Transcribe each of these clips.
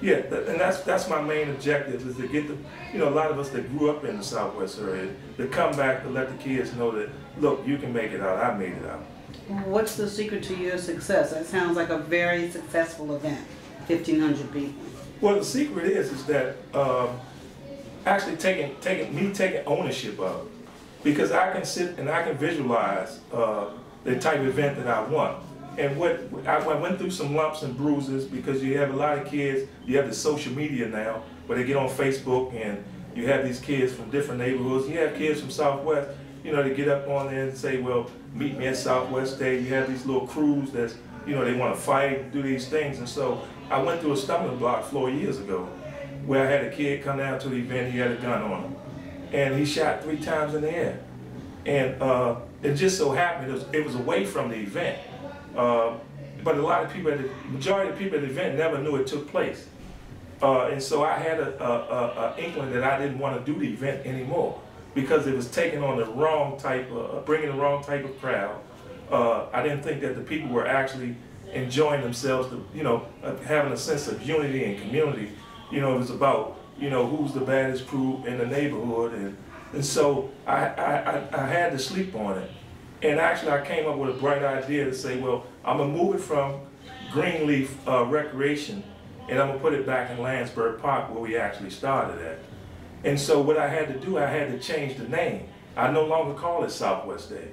Yeah, and that's my main objective, is to get the, a lot of us that grew up in the Southwest area, to come back to let the kids know that, look, you can make it out, I made it out. What's the secret to your success? That sounds like a very successful event, 1,500 people. Well, the secret is that actually taking ownership of it, because I can sit and I can visualize the type of event that I want. And I went through some lumps and bruises, because you have a lot of kids, you have the social media now, where they get on Facebook and you have these kids from different neighborhoods. You have kids from Southwest, they get up on there and say, well, meet me at Southwest Day. You have these little crews that's, they want to fight and do these things. And so I went through a stumbling block 4 years ago, where I had a kid come down to the event, he had a gun on him. And he shot 3 times in the air. And it just so happened it was away from the event. But a lot of people, the majority of people at the event never knew it took place. And so I had a inkling that I didn't want to do the event anymore, because it was taking on the wrong type of, bringing the wrong type of crowd. I didn't think that the people were actually enjoying themselves, having a sense of unity and community. It was about, who's the baddest crew in the neighborhood. And so I had to sleep on it. And actually I came up with a bright idea to say, well, I'm gonna move it from Greenleaf Recreation, and I'm gonna put it back in Landsberg Park, where we actually started at. And so what I had to do, I had to change the name. I no longer call it Southwest Day.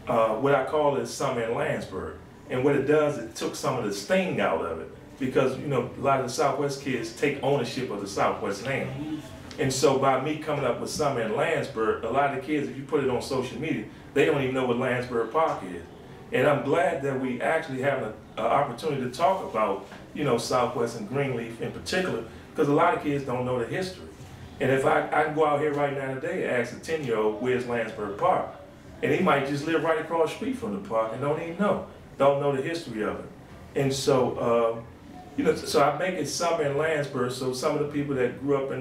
What I call it is Summer in Landsberg. And what it does, it took some of the sting out of it, because a lot of the Southwest kids take ownership of the Southwest name. And so by me coming up with Summer in Landsberg, a lot of the kids, if you put it on social media, they don't even know what Landsberg Park is. And I'm glad that we actually have an opportunity to talk about, Southwest and Greenleaf in particular, because a lot of kids don't know the history. And if I can go out here right now today and ask a 10-year-old, where's Landsberg Park? And he might just live right across the street from the park and don't even know the history of it. And so, so I make it Summer in Landsberg, so some of the people that grew up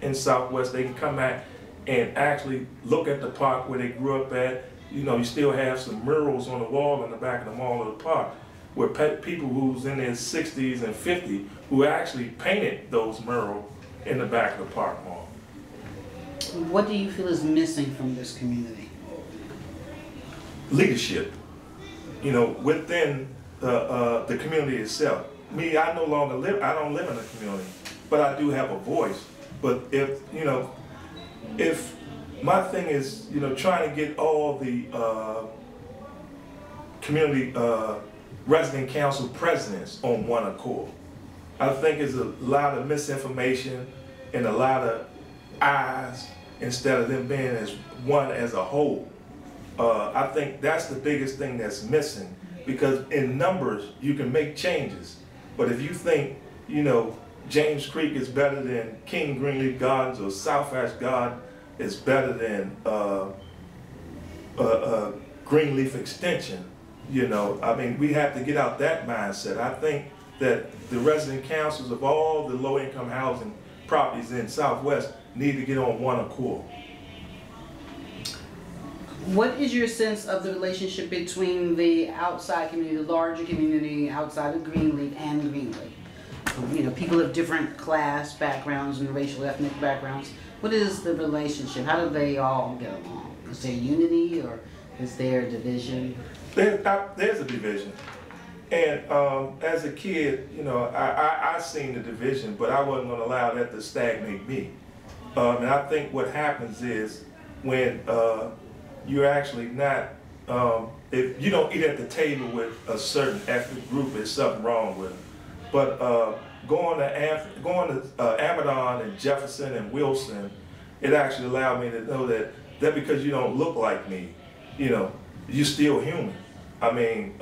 in Southwest, they can come back and actually look at the park where they grew up at. You still have some murals on the wall in the back of the mall of the park, where people who's in their 60s and 50s who actually painted those murals in the back of the park mall. What do you feel is missing from this community? Leadership, within the community itself. Me, I no longer live, I don't live in a community, but I do have a voice. But if my thing is, trying to get all the community resident council presidents on one accord. I think there's a lot of misinformation and a lot of eyes instead of them being as one as a whole. I think that's the biggest thing that's missing, because in numbers you can make changes, but if you think, James Creek is better than King Greenleaf Gardens, or South Ash Garden is better than Greenleaf Extension, I mean, we have to get out that mindset. I think that the resident councils of all the low-income housing properties in Southwest need to get on one accord. What is your sense of the relationship between the outside community, the larger community outside of Greenleaf and Greenleaf? People of different class backgrounds and racial ethnic backgrounds. What is the relationship? How do they all get along? Is there unity, or is there division? There's a division. And as a kid, I seen the division, but I wasn't going to allow that to stagnate me. And I think what happens is when you're actually not, if you don't eat at the table with a certain ethnic group, there's something wrong with it. But going to Amadon and Jefferson and Wilson, it actually allowed me to know that because you don't look like me, you're still human. I mean,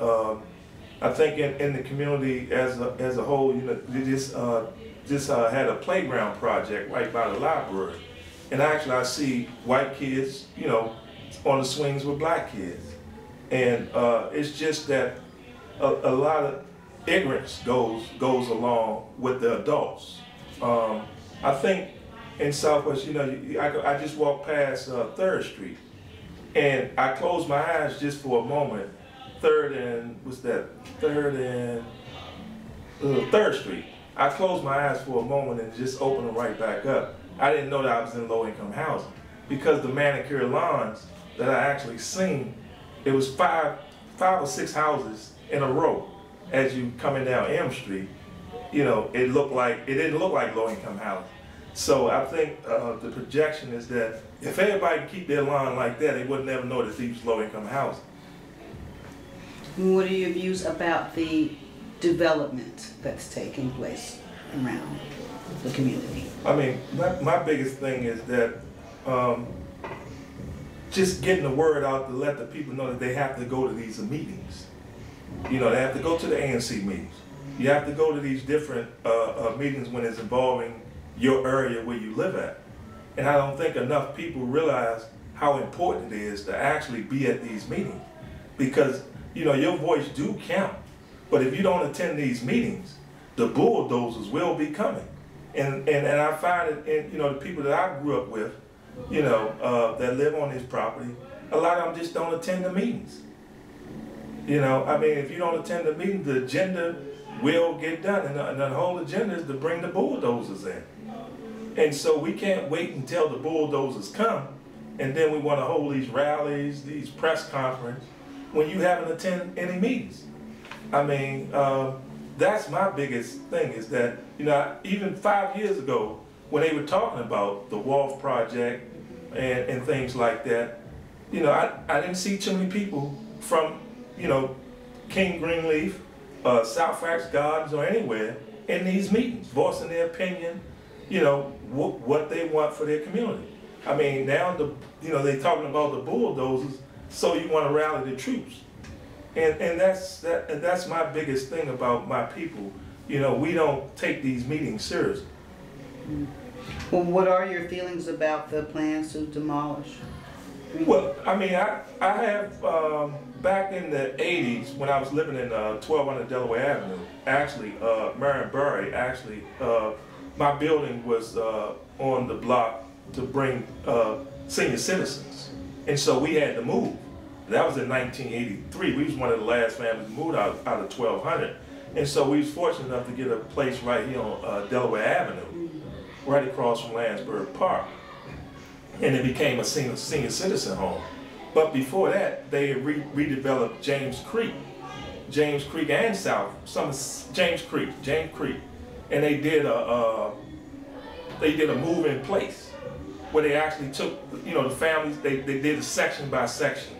I think in the community as a whole, they just had a playground project right by the library, and actually I see white kids, on the swings with black kids, and it's just that a lot of ignorance goes along with the adults. I think in Southwest, I just walked past 3rd Street, and I closed my eyes just for a moment. 3rd and 3rd Street. I closed my eyes for a moment and just opened them right back up. I didn't know that I was in low-income housing because the manicured lawns that I actually seen, it was five or six houses in a row as you coming down M Street. You know, it didn't look like low-income housing. So I think the projection is that if everybody could keep their lawn like that, they would never know that these was low-income housing. What are your views about the development that's taking place around the community? I mean, my biggest thing is that just getting the word out to let the people know that they have to go to these meetings. You know, they have to go to the ANC meetings. You have to go to these different meetings when it's involving your area where you live at. And I don't think enough people realize how important it is to actually be at these meetings. Because, you know, your voice do count. But if you don't attend these meetings, the bulldozers will be coming. And I find it in, you know, the people that I grew up with, you know, that live on this property, a lot of them just don't attend the meetings. You know, I mean, if you don't attend the meeting, the agenda will get done. And the whole agenda is to bring the bulldozers in. And so we can't wait until the bulldozers come, and then we want to hold these rallies, these press conferences, when you haven't attended any meetings. I mean, that's my biggest thing is that, you know, even 5 years ago, when they were talking about the WALF project and things like that, you know, I didn't see too many people from, you know, King Greenleaf, South Gardens, or anywhere in these meetings, voicing their opinion, you know, what they want for their community. I mean, now you know, they're talking about the bulldozers, so you want to rally the troops, and that's my biggest thing about my people. You know, we don't take these meetings seriously. Well, what are your feelings about the plans to demolish? Well, I mean, I have, back in the 80s, when I was living in 1200 Delaware Avenue, actually, Marion Barry, actually, my building was on the block to bring senior citizens. And so we had to move. That was in 1983. We was one of the last families moved out of 1200. And so we was fortunate enough to get a place right here on Delaware Avenue, right across from Landsberg Park. And it became a senior citizen home. But before that, they redeveloped James Creek and James Creek. And they did a move in place where they actually took, you know, the families, they did a section by section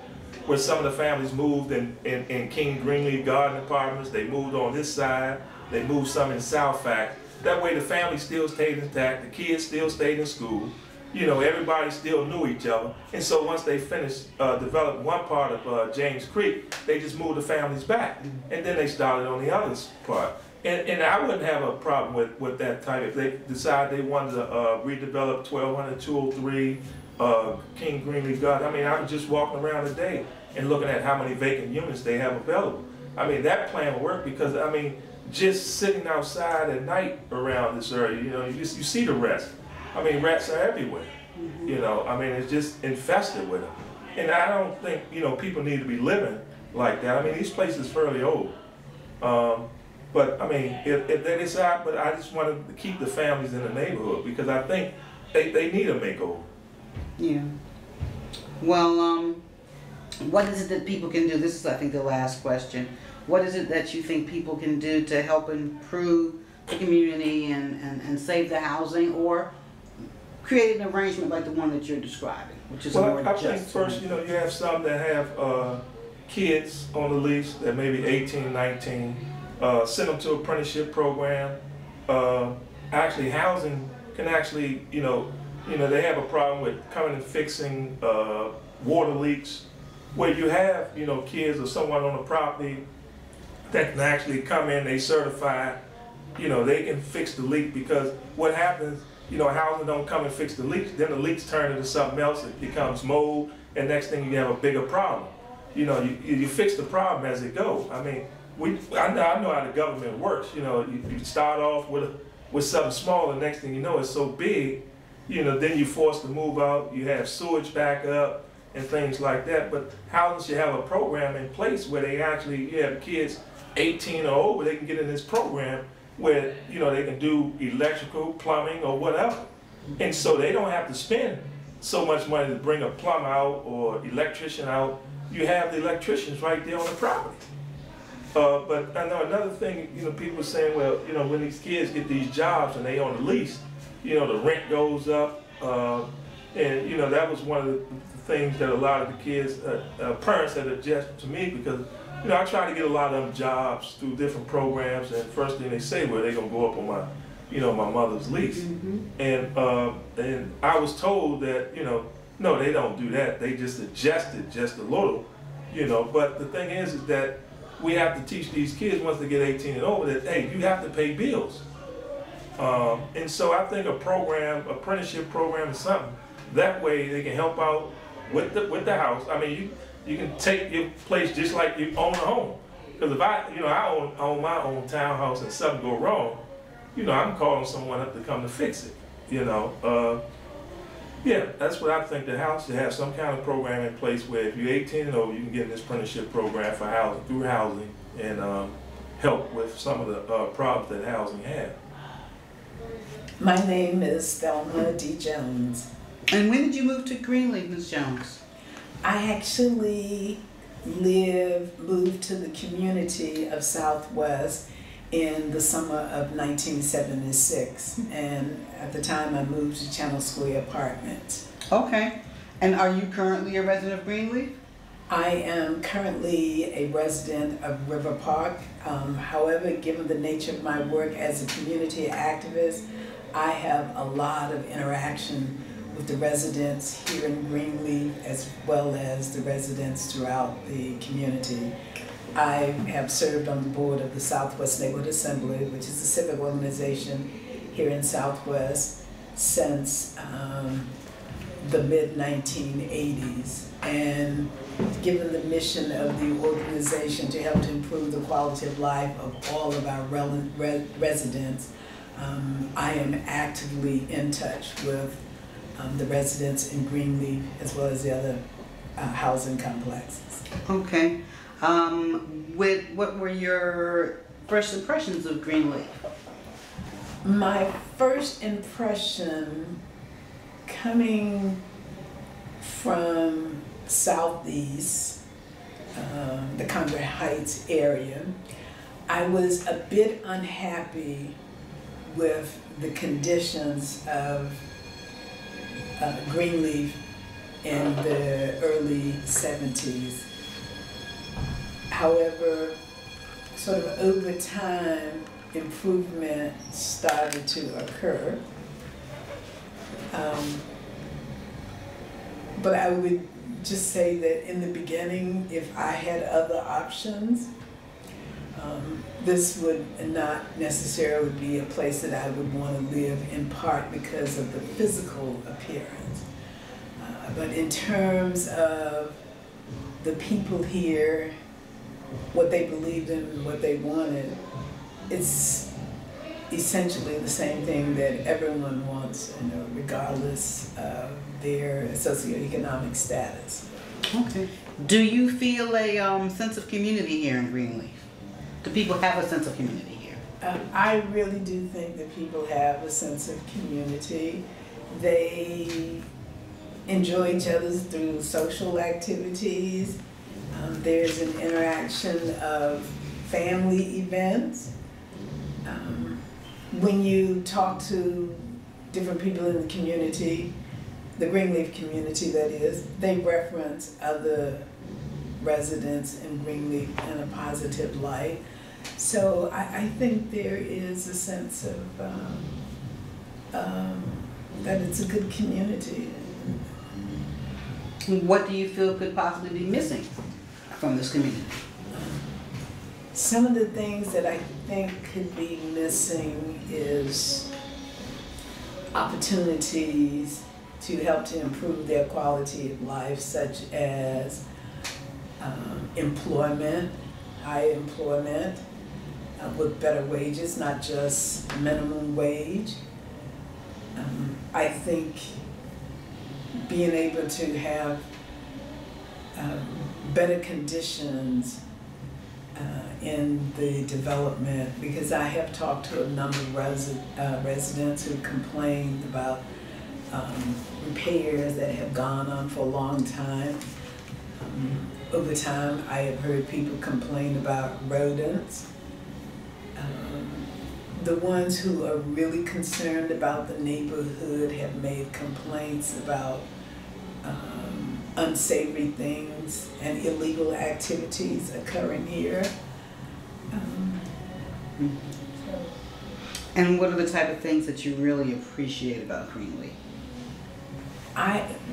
where some of the families moved in King Greenleaf Garden apartments. They moved on this side, they moved some in South Fact. That way the family still stayed intact, the kids still stayed in school, you know, everybody still knew each other. And so once they finished developing one part of James Creek, they just moved the families back. And then they started on the other part. And I wouldn't have a problem with that type if they decide they wanted to redevelop 1200, 203, King Greenleaf Garden. I mean, I was just walking around today and looking at how many vacant units they have available. I mean, that plan will work because, I mean, just sitting outside at night around this area, you know, you see the rats. I mean, rats are everywhere. You know, I mean, it's just infested with them. And I don't think, you know, people need to be living like that. I mean, these places are fairly old. But I mean, if they decide, but I just want to keep the families in the neighborhood because I think they need a makeover. Yeah. Well, what is it that people can do? This is, I think, the last question. What is it that you think people can do to help improve the community and save the housing, or create an arrangement like the one that you're describing, which is more I just? think first, you know, you have some that have kids on the lease that may be 18, 19. Send them to apprenticeship program. Actually, housing can actually, you know, they have a problem with coming and fixing water leaks, where you have, you know, kids or someone on the property that can actually come in, they certify, you know, they can fix the leak, because what happens, you know, housing don't come and fix the leaks, then the leaks turn into something else, it becomes mold, and next thing you have a bigger problem. You know, you fix the problem as it goes. I mean, I know how the government works. You know, you start off with something small, and next thing you know, it's so big. You know, then you're forced to move out. You have sewage back up and things like that. But housing should have a program in place where they actually, you have kids 18 or over, they can get in this program, where, you know, they can do electrical, plumbing, or whatever. And so they don't have to spend so much money to bring a plumber out or electrician out. You have the electricians right there on the property. But I know another thing, you know, people are saying, well, you know, when these kids get these jobs and they on the lease, you know, the rent goes up. And, you know, that was one of the things that a lot of the kids, parents had suggested to me, because, you know, I try to get a lot of them jobs through different programs, and first thing they say, well, they're gonna go up on my, you know, my mother's lease. And I was told that, you know, no, they don't do that. They just adjust it just a little, you know. But the thing is that we have to teach these kids once they get 18 and over that, hey, you have to pay bills. And so I think a program, apprenticeship program, is something. That way they can help out with the house. I mean, you can take your place just like you own a home. Because if I own my own townhouse and something go wrong, you know, I'm calling someone up to come to fix it. You know, yeah, that's what I think. The house should have some kind of program in place where if you're 18 and over, you can get in this apprenticeship program for housing, through housing, and help with some of the problems that housing has. My name is Thelma Jones. And when did you move to Greenleaf, Ms. Jones? I actually moved to the community of Southwest in the summer of 1976. And at the time I moved to Channel Square Apartments. Okay. And are you currently a resident of Greenleaf? I am currently a resident of River Park. However, given the nature of my work as a community activist, I have a lot of interaction with the residents here in Greenleaf as well as the residents throughout the community. I have served on the board of the Southwest Neighborhood Assembly, which is a civic organization here in Southwest since the mid-1980s. And given the mission of the organization to help to improve the quality of life of all of our residents, I am actively in touch with the residents in Greenleaf as well as the other housing complexes. Okay. What were your first impressions of Greenleaf? My first impression coming from Southeast, the Congress Heights area, I was a bit unhappy with the conditions of Greenleaf in the early 70s. However, sort of over time, improvement started to occur. But I would just say that in the beginning, if I had other options, this would not necessarily be a place that I would want to live, in part because of the physical appearance. But in terms of the people here, what they believed in and what they wanted, it's essentially the same thing that everyone wants, you know, regardless of their socioeconomic status. Okay. Do you feel a sense of community here in Greenleaf? Do people have a sense of community here? I really do think that people have a sense of community. They enjoy each other through social activities. There's an interaction of family events. When you talk to different people in the community, the Greenleaf community that is, they reference other residents in Greenleaf in a positive light. So I think there is a sense of that it's a good community. What do you feel could possibly be missing from this community? Some of the things that I think could be missing is opportunities to help to improve their quality of life, such as employment, high employment with better wages, not just minimum wage. I think being able to have better conditions in the development, because I have talked to a number of residents who complained about repairs that have gone on for a long time. Over time, I have heard people complain about rodents. The ones who are really concerned about the neighborhood have made complaints about unsavory things and illegal activities occurring here. And what are the type of things that you really appreciate about Greenleaf?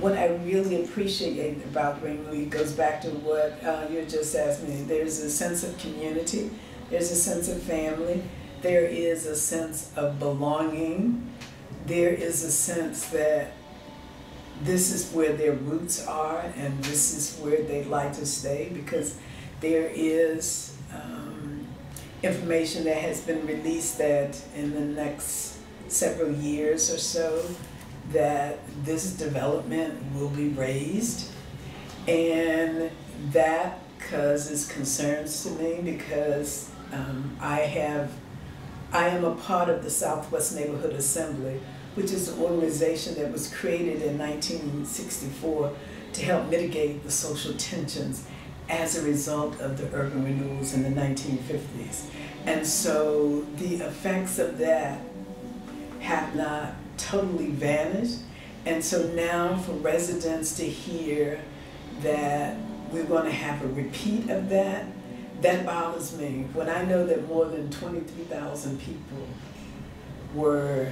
What I really appreciate about Greenleaf goes back to what you just asked me. There's a sense of community, there's a sense of family, there is a sense of belonging, there is a sense that this is where their roots are and this is where they'd like to stay, because there is information that has been released that in the next several years or so that this development will be raised, and that causes concerns to me because I am a part of the Southwest Neighborhood Assembly, which is an organization that was created in 1964 to help mitigate the social tensions as a result of the urban renewals in the 1950s. And so the effects of that have not totally vanished. And so now for residents to hear that we're going to have a repeat of that, that bothers me. When I know that more than 23,000 people were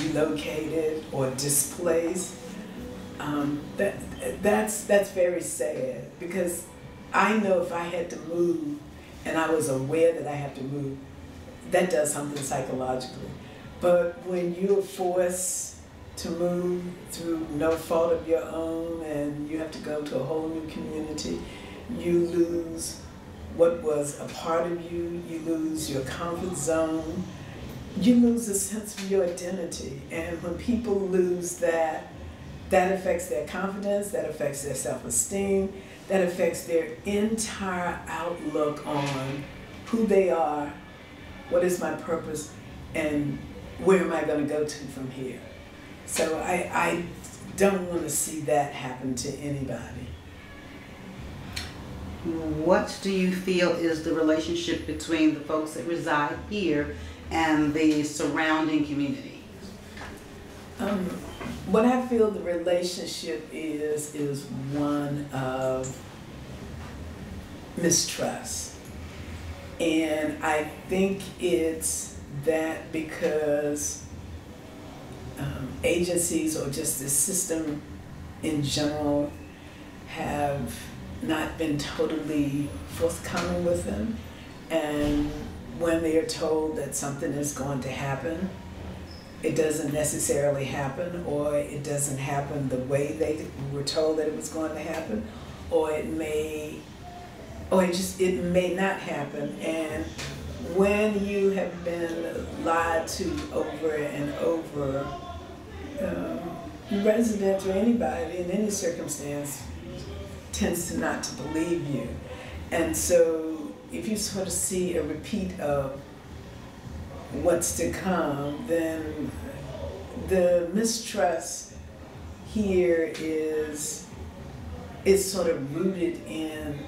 relocated or displaced, that's very sad, because I know if I had to move and I was aware that I have to move, that does something psychologically. But when you're forced to move through no fault of your own and you have to go to a whole new community, you lose what was a part of you, you lose your comfort zone, you lose a sense of your identity. And when people lose that, that affects their confidence, that affects their self-esteem, that affects their entire outlook on who they are, what is my purpose, and where am I going to go to from here. So I don't want to see that happen to anybody. What do you feel is the relationship between the folks that reside here and the surrounding community? What I feel the relationship is one of mistrust. And I think it's that because agencies or just the system in general have not been totally forthcoming with them. And when they are told that something is going to happen, it doesn't necessarily happen, or it doesn't happen the way they were told that it was going to happen, or it may not happen. And when you have been lied to over and over, residents or anybody in any circumstance tends to not to believe you. And so if you sort of see a repeat of what's to come, then the mistrust here is sort of rooted in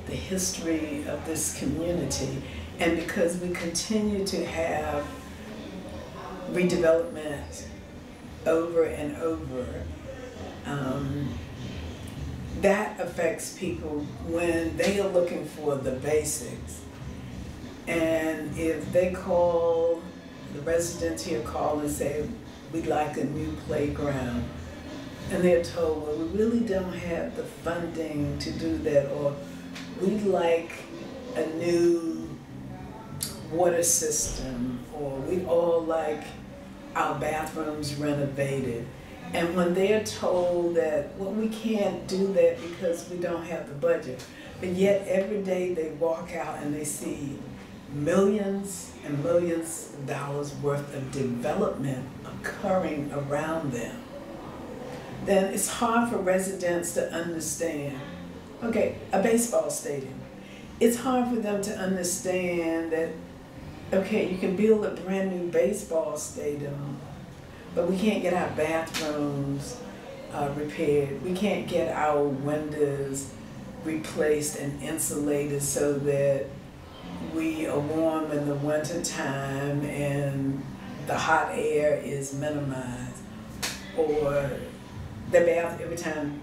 the history of this community. And because we continue to have redevelopment over and over, that affects people when they are looking for the basics. And if they call, the residents here call and say, we'd like a new playground, and they're told, well, we really don't have the funding to do that, or we'd like a new water system, or we'd all like our bathrooms renovated. And when they're told that, well, we can't do that because we don't have the budget, but yet every day they walk out and they see millions and millions of dollars worth of development occurring around them, then it's hard for residents to understand. Okay, a baseball stadium. it's hard for them to understand that, okay, you can build a brand new baseball stadium, but we can't get our bathrooms repaired. We can't get our windows replaced and insulated so that we are warm in the winter time and the hot air is minimized. Or the bath, every time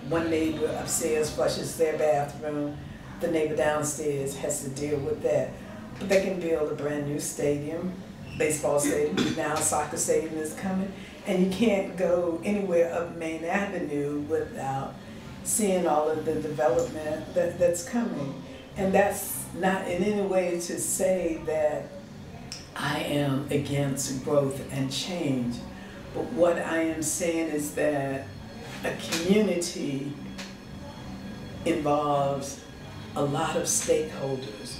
one neighbor upstairs flushes their bathroom, the neighbor downstairs has to deal with that. But they can build a brand new stadium, baseball stadium, now soccer stadium is coming, and you can't go anywhere up Main Avenue without seeing all of the development that's coming. And that's not in any way to say that I am against growth and change. But what I am saying is that a community involves a lot of stakeholders.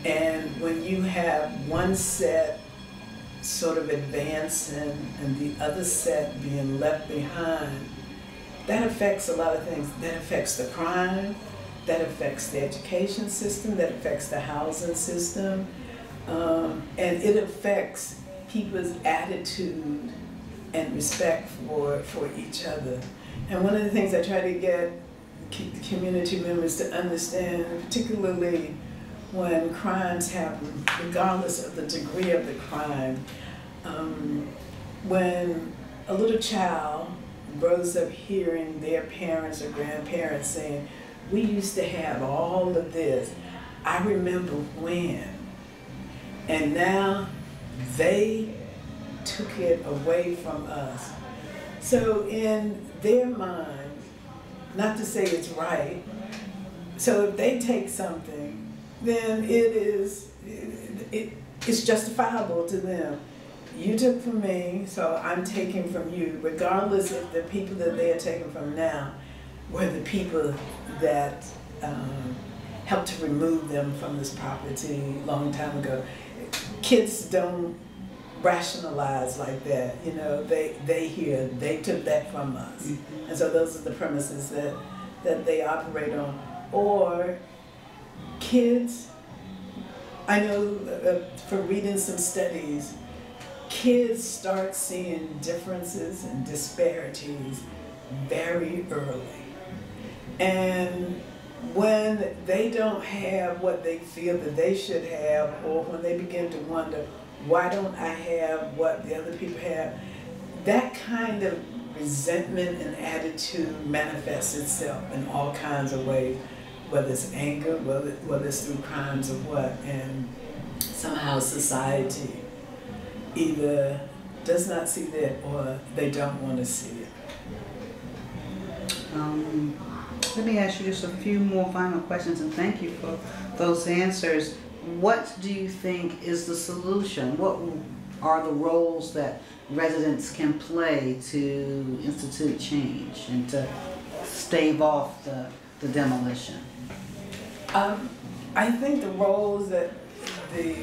And when you have one set sort of advancing and the other set being left behind, that affects a lot of things. That affects the crime, that affects the education system, that affects the housing system, and it affects people's attitude and respect for each other. And one of the things I try to get community members to understand, particularly when crimes happen, regardless of the degree of the crime, when a little child grows up hearing their parents or grandparents saying, we used to have all of this, I remember when, and now they took it away from us. So in their mind, not to say it's right, so if they take something, then it's justifiable to them. You took from me, so I'm taking from you, regardless if the people that they are taking from now were the people that helped to remove them from this property a long time ago. Kids don't rationalize like that, you know, they hear, they took that from us. Mm-hmm. And so those are the premises that they operate on. Or kids, I know from reading some studies, kids start seeing differences and disparities very early. And when they don't have what they feel that they should have, or when they begin to wonder, why don't I have what the other people have, that kind of resentment and attitude manifests itself in all kinds of ways, whether it's anger, whether it's through crimes or what, and somehow society either does not see that or they don't want to see it. Let me ask you just a few more final questions, and thank you for those answers. What do you think is the solution? What are the roles that residents can play to institute change and to stave off the demolition? I think the roles that the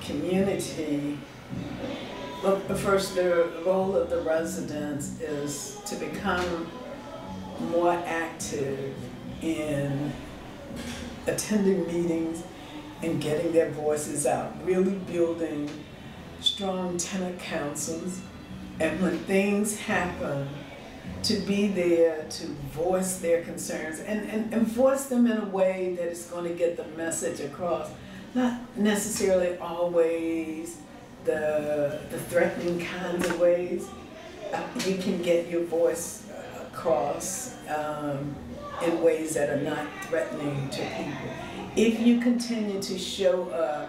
community, well, first the role of the residents is to become more active in attending meetings and getting their voices out, really building strong tenant councils, and when things happen, to be there to voice their concerns and voice them in a way that is going to get the message across. Not necessarily always the threatening kinds of ways. You can get your voice across in ways that are not threatening to people. If you continue to show up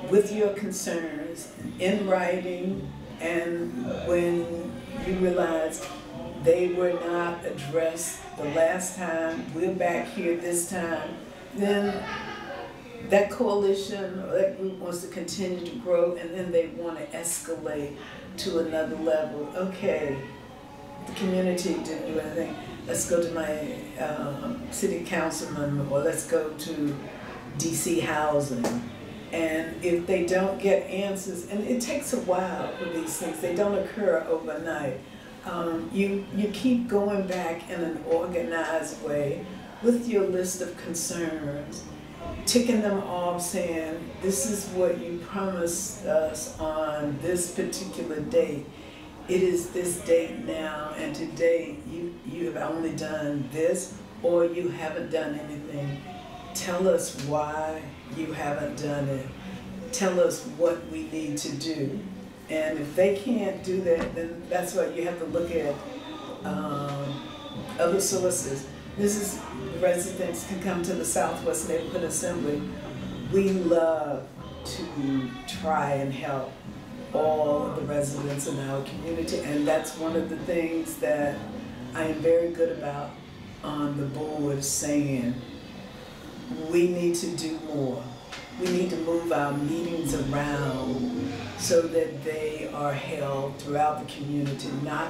with your concerns in writing, and when you realize they were not addressed the last time, we're back here this time, then that coalition or that group wants to continue to grow, and then they want to escalate to another level. Okay, the community didn't do anything. Let's go to my city councilman, or let's go to DC housing. And if they don't get answers, and it takes a while for these things, they don't occur overnight. You keep going back in an organized way with your list of concerns, ticking them off, saying, this is what you promised us on this particular date. It is this date now, and today you have only done this, or you haven't done anything. Tell us why you haven't done it. Tell us what we need to do. And if they can't do that, then that's why you have to look at other sources. Residents can come to the Southwest Neighborhood Assembly. We love to try and help all of the residents in our community, and that's one of the things that I am very good about on the board, saying we need to do more. We need to move our meetings around so that they are held throughout the community, not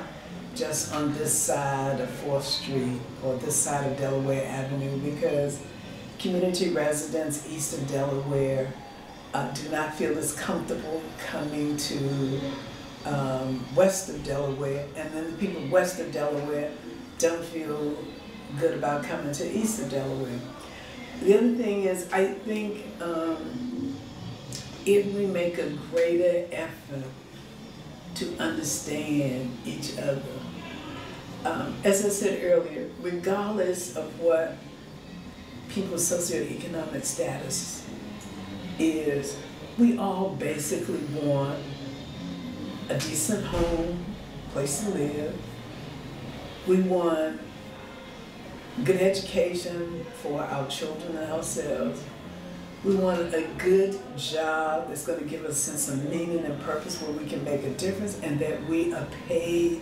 just on this side of 4th Street or this side of Delaware Avenue, because community residents east of Delaware do not feel as comfortable coming to west of Delaware, and then the people west of Delaware don't feel good about coming to east of Delaware. The other thing is, I think if we make a greater effort to understand each other, as I said earlier, regardless of what people's socioeconomic status is, we all basically want a decent home, place to live. We want good education for our children and ourselves. We want a good job that's going to give us a sense of meaning and purpose, where we can make a difference, and that we are paid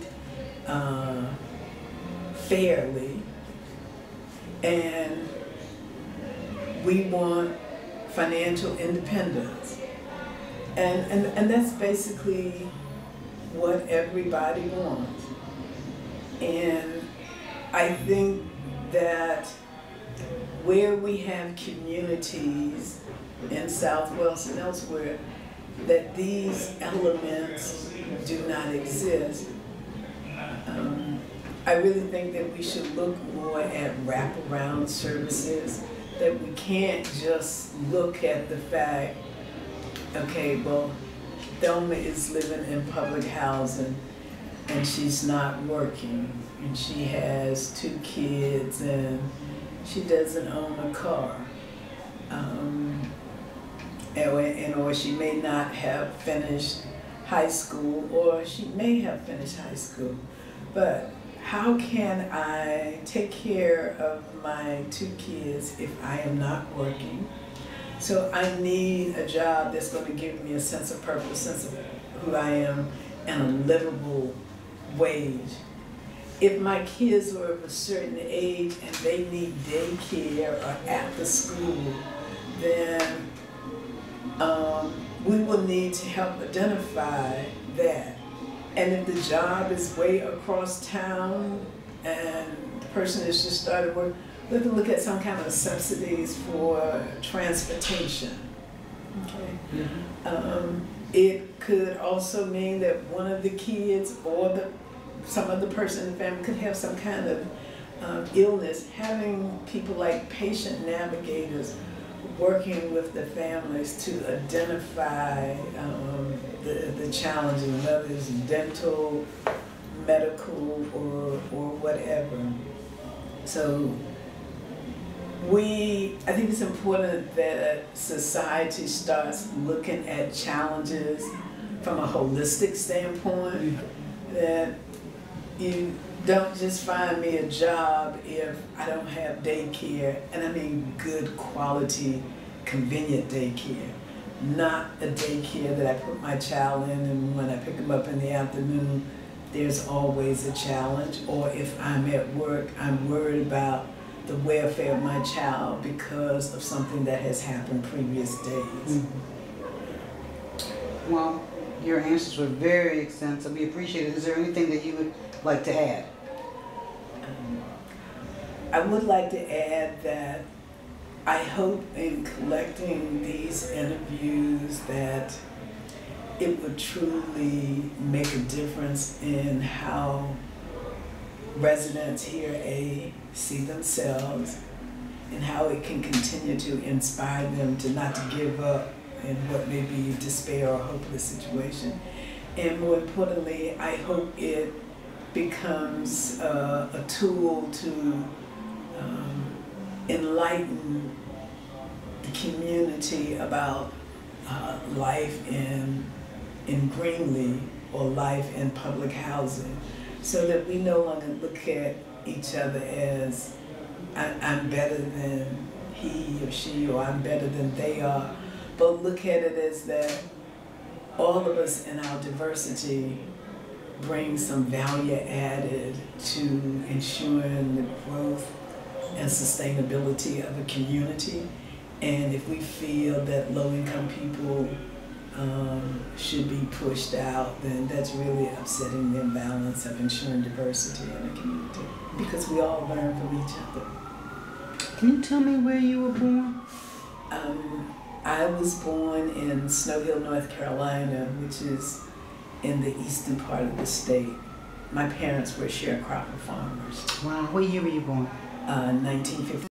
fairly. And we want financial independence. And that's basically what everybody wants. And I think that where we have communities in Southwest and elsewhere, that these elements do not exist, I really think that we should look more at wraparound services, that we can't just look at the fact, okay, well, Thelma is living in public housing and she's not working, and she has 2 kids and she doesn't own a car, or she may not have finished high school, or she may have finished high school, but how can I take care of my 2 kids if I am not working? So I need a job that's going to give me a sense of purpose, sense of who I am, and a livable wage. If my kids are of a certain age and they need daycare or after school, then we will need to help identify that. And if the job is way across town and the person has just started work, we have to look at some kind of subsidies for transportation. Okay. Mm-hmm. It could also mean that one of the kids or some other person in the family could have some kind of illness. Having people like patient navigators working with the families to identify the challenges, whether it's dental, medical, or whatever. So I think it's important that society starts looking at challenges from a holistic standpoint, that you don't just find me a job if I don't have daycare, and I mean good quality, convenient daycare. Not a daycare that I put my child in and when I pick him up in the afternoon, there's always a challenge. Or if I'm at work, I'm worried about the welfare of my child because of something that has happened previous days. Mm-hmm. Well, your answers were very extensive. We appreciate it. Is there anything that you would like to add? I would like to add that I hope in collecting these interviews that it would truly make a difference in how residents here see themselves, and how it can continue to inspire them to not to give up in what may be despair or hopeless situation. And more importantly, I hope it becomes a tool to enlighten the community about life in Greenleaf or life in public housing, so that we no longer look at each other as I'm better than he or she, or I'm better than they are, but look at it as that all of us in our diversity bring some value added to ensuring the growth and sustainability of a community. And if we feel that low-income people should be pushed out, then that's really upsetting the imbalance of ensuring diversity in a community, because we all learn from each other. Can you tell me where you were born? I was born in Snow Hill, North Carolina, which is in the eastern part of the state. My parents were sharecropper farmers. Wow, what year were you born? 1950.